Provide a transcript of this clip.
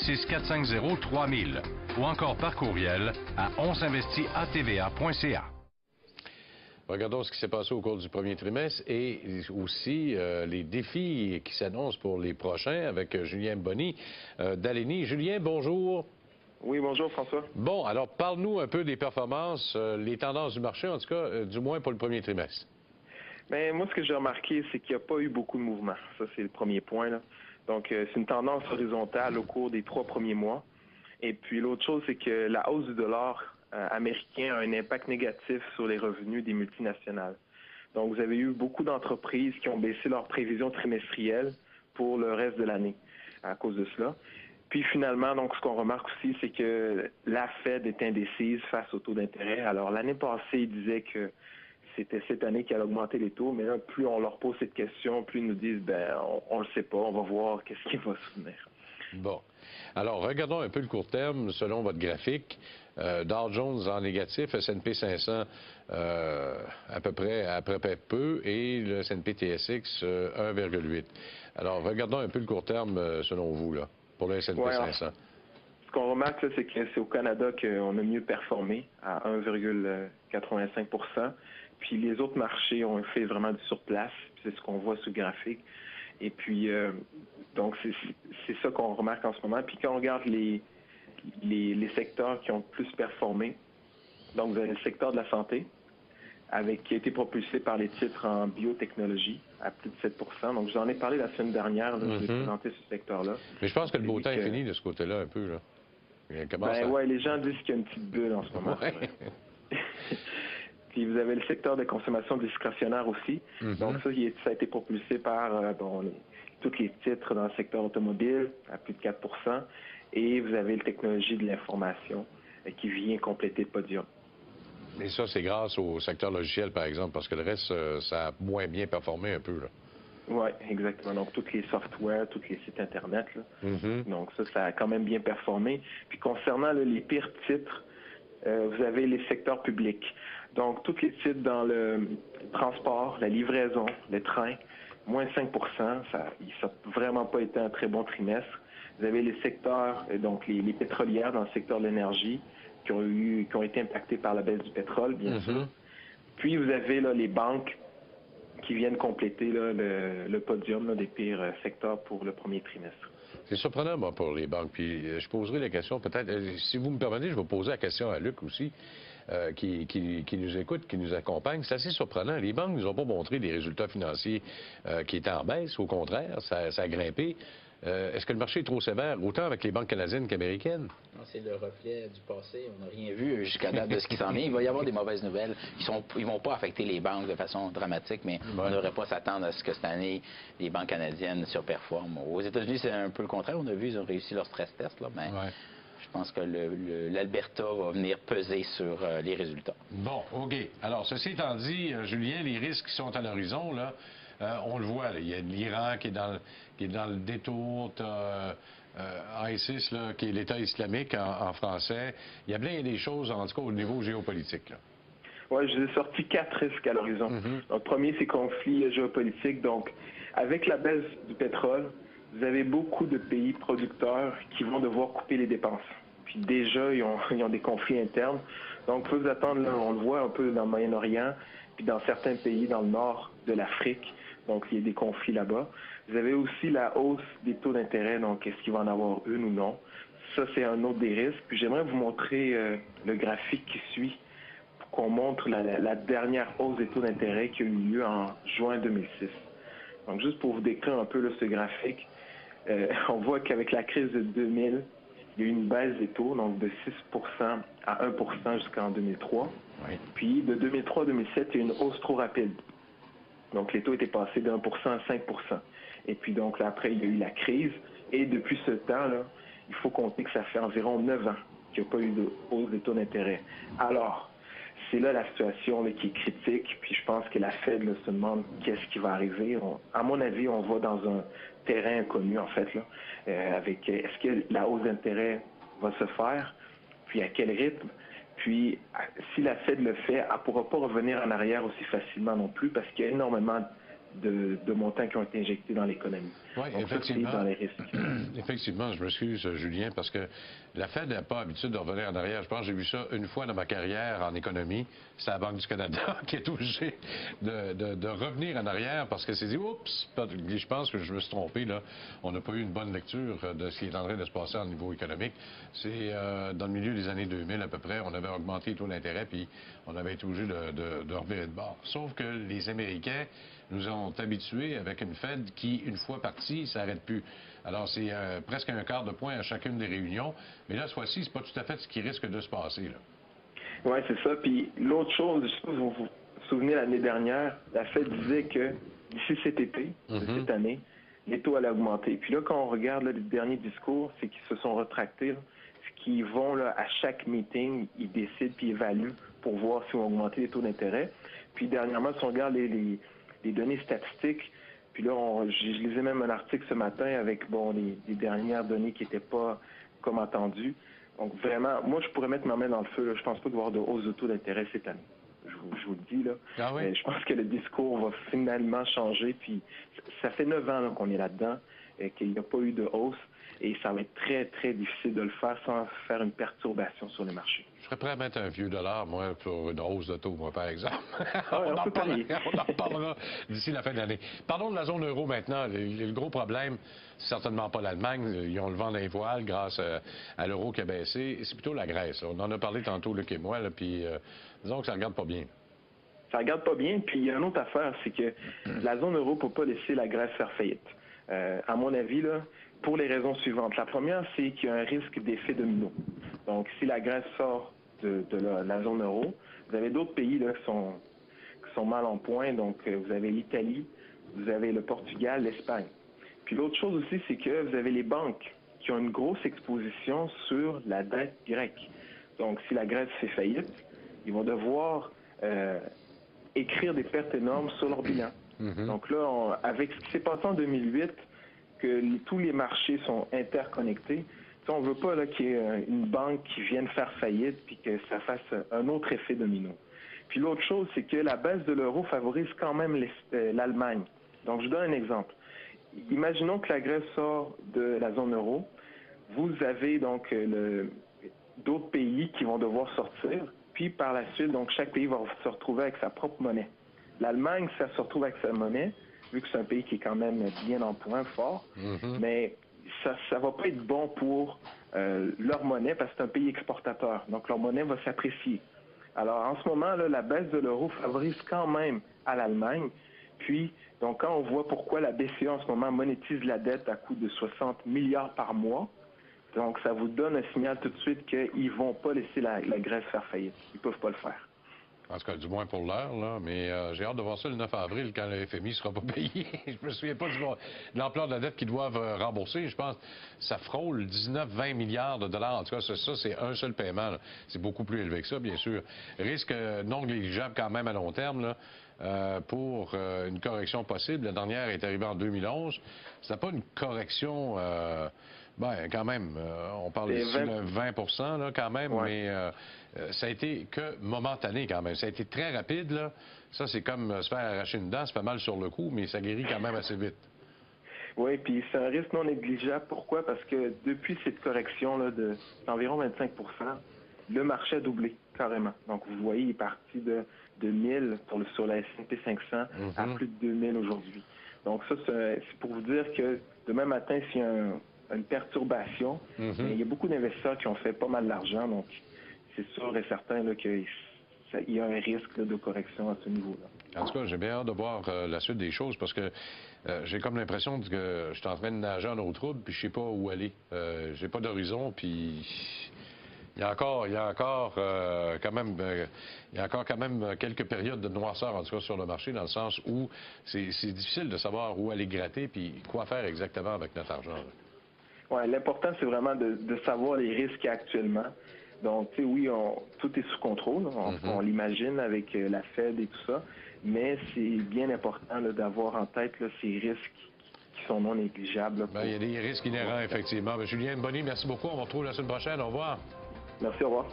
819-450-3000 ou encore par courriel à onsinvestit@tva.ca. Regardons ce qui s'est passé au cours du premier trimestre et aussi les défis qui s'annoncent pour les prochains avec Julien Boni d'Aleni. Julien, bonjour. Oui, bonjour François. Bon, alors parle-nous un peu des performances, les tendances du marché, en tout cas, du moins pour le premier trimestre. Bien, moi, ce que j'ai remarqué, c'est qu'il n'y a pas eu beaucoup de mouvements. Ça, c'est le premier point, là. Donc, c'est une tendance horizontale au cours des 3 premiers mois. Et puis, l'autre chose, c'est que la hausse du dollar américain a un impact négatif sur les revenus des multinationales. Donc, vous avez eu beaucoup d'entreprises qui ont baissé leurs prévisions trimestrielles pour le reste de l'année à cause de cela. Puis finalement, donc, ce qu'on remarque aussi, c'est que la Fed est indécise face au taux d'intérêt. Alors, l'année passée, ils disaient que c'était cette année qu'elle augmentait les taux, mais là, plus on leur pose cette question, plus ils nous disent, ben, on le sait pas, on va voir qu'est-ce qui va se venir. Bon. Alors, regardons un peu le court terme selon votre graphique. Dow Jones en négatif, S&P 500 à peu près peu et le S&P TSX 1,8. Alors, regardons un peu le court terme selon vous, là, pour le S&P 500. Ce qu'on remarque, là, c'est que c'est au Canada qu'on a mieux performé, à 1,85 %. Puis les autres marchés ont fait vraiment du surplace. C'est ce qu'on voit sur le graphique. Et puis, donc, c'est ça qu'on remarque en ce moment. Puis quand on regarde les secteurs qui ont le plus performé, donc vous avez le secteur de la santé, qui a été propulsé par les titres en biotechnologie à plus de 7 %. Donc, j'en ai parlé la semaine dernière, là, je vais présenter ce secteur-là. Mais je pense que le beau temps est fini de ce côté-là un peu, là. Ouais, les gens disent qu'il y a une petite bulle en ce moment. Ouais. Puis vous avez le secteur de consommation discrétionnaire aussi. Donc ça a été propulsé par tous les titres dans le secteur automobile à plus de 4 %. Et vous avez le technologie de l'information qui vient compléter le podium. Mais ça, c'est grâce au secteur logiciel, par exemple, parce que le reste, ça a moins bien performé un peu, là. Oui, exactement. Donc, tous les softwares, tous les sites Internet. Là. Donc, ça a quand même bien performé. Puis, concernant là, les pires titres, vous avez les secteurs publics. Donc, tous les titres dans le transport, la livraison, les trains, moins 5 %. Ça n'a vraiment pas été un très bon trimestre. Vous avez les secteurs, donc les pétrolières dans le secteur de l'énergie, qui ont été impactés par la baisse du pétrole, bien sûr. Puis, vous avez là, les banques qui viennent compléter là, le podium là, des pires secteurs pour le premier trimestre. C'est surprenant, moi, pour les banques. Puis je poserai la question, peut-être, si vous me permettez, je vais poser la question à Luc aussi, qui nous écoute, qui nous accompagne. C'est assez surprenant. Les banques ne nous ont pas montré des résultats financiers qui étaient en baisse. Au contraire, ça a grimpé. Est-ce que le marché est trop sévère, autant avec les banques canadiennes qu'américaines? C'est le reflet du passé. On n'a rien vu jusqu'à date de ce qui s'en vient. Il va y avoir des mauvaises nouvelles. Ils ne vont pas affecter les banques de façon dramatique, mais on ne devrait pas s'attendre à ce que cette année, les banques canadiennes surperforment. Aux États-Unis, c'est un peu le contraire. On a vu, ils ont réussi leur stress test, là, mais je pense que l'Alberta va venir peser sur les résultats. Bon, OK. Alors, ceci étant dit, Julien, les risques qui sont à l'horizon, là, on le voit, là, il y a l'Iran qui est dans le détour, ISIS, là, qui est l'État islamique en français. Il y a bien des choses, en tout cas, au niveau géopolitique, là. Oui, je vous ai sorti 4 risques à l'horizon. Donc, premier, c'est conflit géopolitique. Donc, avec la baisse du pétrole, vous avez beaucoup de pays producteurs qui vont devoir couper les dépenses. Puis déjà, ils ont des conflits internes. Donc, il faut vous attendre, là, on le voit un peu dans le Moyen-Orient, puis dans certains pays dans le nord de l'Afrique. Donc, il y a des conflits là-bas. Vous avez aussi la hausse des taux d'intérêt. Donc, est-ce qu'il va en avoir une ou non? Ça, c'est un autre des risques. Puis, j'aimerais vous montrer le graphique qui suit pour qu'on montre la dernière hausse des taux d'intérêt qui a eu lieu en juin 2006. Donc, juste pour vous décrire un peu là, ce graphique, on voit qu'avec la crise de 2000, il y a eu une baisse des taux, donc de 6 % à 1 % jusqu'en 2003. Puis, de 2003 à 2007, il y a eu une hausse trop rapide. Donc, les taux étaient passés d'1 % à 5 %. Et puis, donc, là, après, il y a eu la crise. Et depuis ce temps-là, il faut compter que ça fait environ 9 ans qu'il n'y a pas eu de hausse des taux d'intérêt. Alors, c'est là la situation là, qui est critique. Puis, je pense que la Fed là, se demande qu'est-ce qui va arriver. À mon avis, on va dans un terrain inconnu, en fait, là, avec est-ce que la hausse d'intérêt va se faire, puis à quel rythme. Puis, si la Fed le fait, elle ne pourra pas revenir en arrière aussi facilement non plus parce qu'il y a énormément de montants qui ont été injectés dans l'économie. Oui, donc, effectivement. ça, c'est dans les risques. Effectivement, je m'excuse, Julien, parce que la Fed n'a pas l'habitude de revenir en arrière. Je pense que j'ai vu ça une fois dans ma carrière en économie. C'est la Banque du Canada qui est obligée de revenir en arrière parce qu'elle s'est dit, oups, je pense que je me suis trompé, là. On n'a pas eu une bonne lecture de ce qui est en train de se passer au niveau économique. C'est dans le milieu des années 2000 à peu près, on avait augmenté les taux d'intérêt, puis on avait été obligé de revirer de bord. Sauf que les Américains nous ont habitués avec une Fed qui, une fois partie, ça n'arrête plus. Alors, c'est presque un quart de point à chacune des réunions. Mais là, cette fois-ci, c'est pas tout à fait ce qui risque de se passer, là. Oui, c'est ça. Puis l'autre chose, je sais pas si vous vous souvenez, l'année dernière, la Fed disait que d'ici cet été, de cette année, les taux allaient augmenter. Puis là, quand on regarde là, les derniers discours, c'est qu'ils se sont retractés. Là. Ce qu'ils vont là, à chaque meeting, ils décident puis évaluent pour voir si on va augmenter les taux d'intérêt. Puis dernièrement, si on regarde les données statistiques, puis là, je lisais même un article ce matin avec les dernières données qui n'étaient pas comme attendues. Donc vraiment, moi, je pourrais mettre ma main dans le feu. Là. Je pense pas qu'il va y avoir de hausse de taux d'intérêt cette année. Je vous le dis, là. Ah oui? Je pense que le discours va finalement changer. Puis ça fait 9 ans qu'on est là-dedans, qu'il n'y a pas eu de hausse. Et ça va être très, très difficile de le faire sans faire une perturbation sur les marchés. Je serais prêt à mettre un vieux dollar, moi, pour une hausse de taux, moi, par exemple. Ah ouais, on en reparlera d'ici la fin de l'année. Parlons de la zone euro maintenant. Le gros problème, c'est certainement pas l'Allemagne. Ils ont le vent dans les voiles grâce à l'euro qui a baissé. C'est plutôt la Grèce. Là. On en a parlé tantôt, Luc et moi, là, puis disons que ça ne regarde pas bien. Ça regarde pas bien. Puis il y a une autre affaire, c'est que la zone euro ne peut pas laisser la Grèce faire faillite. À mon avis, là, pour les raisons suivantes. La première, c'est qu'il y a un risque d'effet domino. Donc, si la Grèce sort de la zone euro, vous avez d'autres pays là, qui sont mal en point. Donc, vous avez l'Italie, vous avez le Portugal, l'Espagne. Puis l'autre chose aussi, c'est que vous avez les banques qui ont une grosse exposition sur la dette grecque. Donc, si la Grèce fait faillite, ils vont devoir écrire des pertes énormes sur leur bilan. Donc là, avec ce qui s'est passé en 2008, que tous les marchés sont interconnectés, on ne veut pas qu'il y ait une banque qui vienne faire faillite puis que ça fasse un autre effet domino. Puis l'autre chose, c'est que la baisse de l'euro favorise quand même l'Allemagne. Donc, je donne un exemple. Imaginons que la Grèce sort de la zone euro. Vous avez donc d'autres pays qui vont devoir sortir. Puis par la suite, donc chaque pays va se retrouver avec sa propre monnaie. L'Allemagne, ça se retrouve avec sa monnaie, vu que c'est un pays qui est quand même bien en point fort, mais ça ne va pas être bon pour leur monnaie parce que c'est un pays exportateur. Donc leur monnaie va s'apprécier. Alors en ce moment, là, la baisse de l'euro favorise quand même à l'Allemagne. Puis, donc quand on voit pourquoi la BCE en ce moment monétise la dette à coût de 60 milliards par mois, donc, ça vous donne un signal tout de suite qu'ils ne vont pas laisser la Grèce faire faillite. Ils ne peuvent pas le faire. En tout cas, du moins pour l'heure, là. Mais j'ai hâte de voir ça le 9 avril quand le FMI ne sera pas payé. Je me souviens pas de l'ampleur de la dette qu'ils doivent rembourser. Je pense que ça frôle 19-20 milliards de dollars. En tout cas, ça, c'est un seul paiement. C'est beaucoup plus élevé que ça, bien sûr. Risque non négligeable quand même à long terme, là. Pour une correction possible. La dernière est arrivée en 2011. C'était pas une correction... quand même, on parle ici de 20 là, quand même, mais ça a été que momentané quand même. Ça a été très rapide, là. Ça, c'est comme se faire arracher une dent, ça fait mal sur le coup, mais ça guérit quand même assez vite. Oui, puis c'est un risque non négligeable. Pourquoi? Parce que depuis cette correction-là d'environ 25 le marché a doublé carrément. Donc, vous voyez, il est parti de 1000 sur la S&P 500 à plus de 2000 aujourd'hui. Donc, ça, c'est pour vous dire que demain matin, s'il y a une perturbation, il y a beaucoup d'investisseurs qui ont fait pas mal d'argent, donc c'est sûr et certain qu'il y a un risque là, de correction à ce niveau-là. En tout cas, j'ai bien hâte de voir la suite des choses parce que j'ai comme l'impression que je suis en train de nager en eau trouble puis je sais pas où aller. J'ai pas d'horizon, puis il y a encore quand même quelques périodes de noirceur, en tout cas sur le marché, dans le sens où c'est difficile de savoir où aller gratter puis quoi faire exactement avec notre argent. Oui, l'important, c'est vraiment de savoir les risques qu'il y a actuellement. Donc, tu sais, oui, tout est sous contrôle. On l'imagine avec la Fed et tout ça. Mais c'est bien important d'avoir en tête là, ces risques qui sont non négligeables. Il y a des risques inhérents, effectivement. Julien Boni, merci beaucoup. On va retrouver la semaine prochaine. Au revoir. Merci, au revoir.